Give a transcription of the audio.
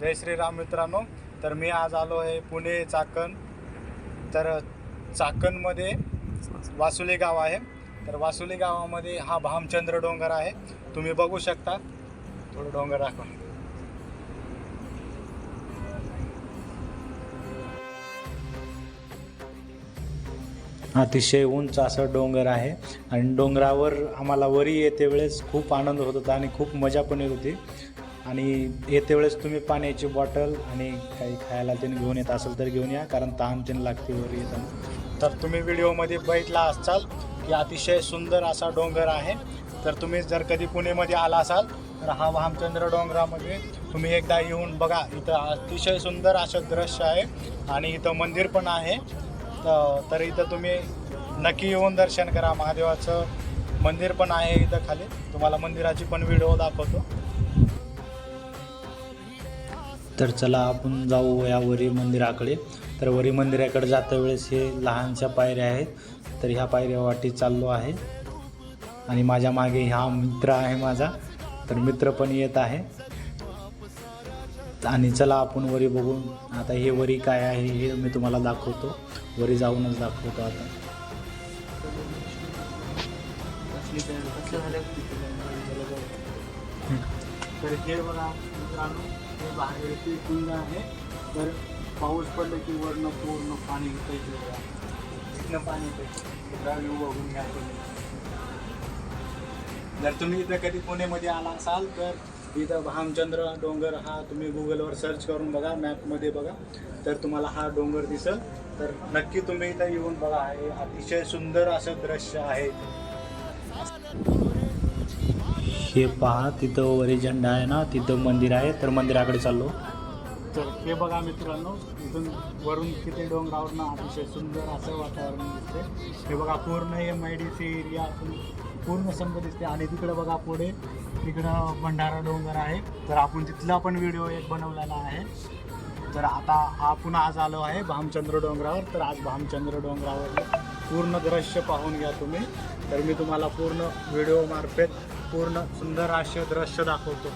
जय श्रीराम मित्रांनो. तर मी आज आलो आहे पुणे चाकण. तर चाकणमध्ये वासुली गाव आहे. तर वासुली गावामध्ये हा भामचंद्र डोंगर आहे. तुम्ही बघू शकता. थोडं डोंगर दाखवा. अतिशय उंच असं डोंगर आहे आणि डोंगरावर आम्हाला वरी येते वेळेस खूप आनंद होत होता आणि खूप मजा पण येत होती. आणि येते वेळेस तुम्ही पाण्याची बॉटल आणि काही खायला ते घेऊन येत असेल तर घेऊन या, कारण तहान तीन लागते वरी येताना. तर तुम्ही व्हिडिओमध्ये बघितला असाल की अतिशय सुंदर असा डोंगर आहे. तर तुम्ही जर कधी पुणेमध्ये आला असाल तर हा भामचंद्र डोंगरामध्ये तुम्ही एकदा येऊन बघा. इथं अतिशय सुंदर असं दृश्य आहे आणि इथं मंदिर पण आहे. तर इथं तुम्ही नक्की येऊन दर्शन करा. महादेवाचं मंदिर पण आहे इथं खाली. तुम्हाला मंदिराची पण व्हिडिओ दाखवतो. तर चला आपण जाऊ या वरी मंदिराकडे. तर वरी मंदिराकडे जाता वेळेस हे लहानशा पायऱ्या आहेत. तर ह्या पायऱ्या वाटी चाललो आहे आणि माझ्या मागे हा मित्र आहे माझा. तर मित्र पण येत आहे आणि चला आपण वरी बघून. आता हे वरी काय आहे हे मी तुम्हाला दाखवतो. वरी जाऊनच दाखवतो आता. तर हे बघा मित्रांनो, हे बाहेरची कुंड आहे. तर पाऊस पडलं की वरनं पूर्ण पाणी इथनं पाणी येतं. बघून घ्या तुम्ही. जर तुम्ही इथं कधी पुणेमध्ये आला असाल तर इथं भामचंद्र डोंगर हा तुम्ही गुगलवर सर्च करून बघा, मॅपमध्ये बघा, तर तुम्हाला हा डोंगर दिसेल. तर नक्की तुम्ही इथं येऊन बघा. हे अतिशय सुंदर असं दृश्य आहे. हे पहा, तिथं वरी झेंडा आहे ना, तिथं मंदिर आहे. तर मंदिराकडे चाललो. तर हे बघा मित्रांनो, इथून वरून किती डोंगरावरनं अतिशय सुंदर असं वातावरण दिसते. हे बघा पूर्ण हे मैडीचे एरिया पूर्ण संघ दिसते. आणि तिकडं बघा पुढे तिकडं भंडारा डोंगर आहे. तर आपण तिथला पण व्हिडिओ एक बनवलेला आहे. तर आता आपण आज आलो आहे भामचंद्र डोंगरावर. तर आज भामचंद्र डोंगरावर पूर्ण दृश्य पाहून घ्या तुम्ही. तर मी तुम्हाला पूर्ण व्हिडिओ मार्फत पूर्ण सुंदर असे दृश्य दाखवतो.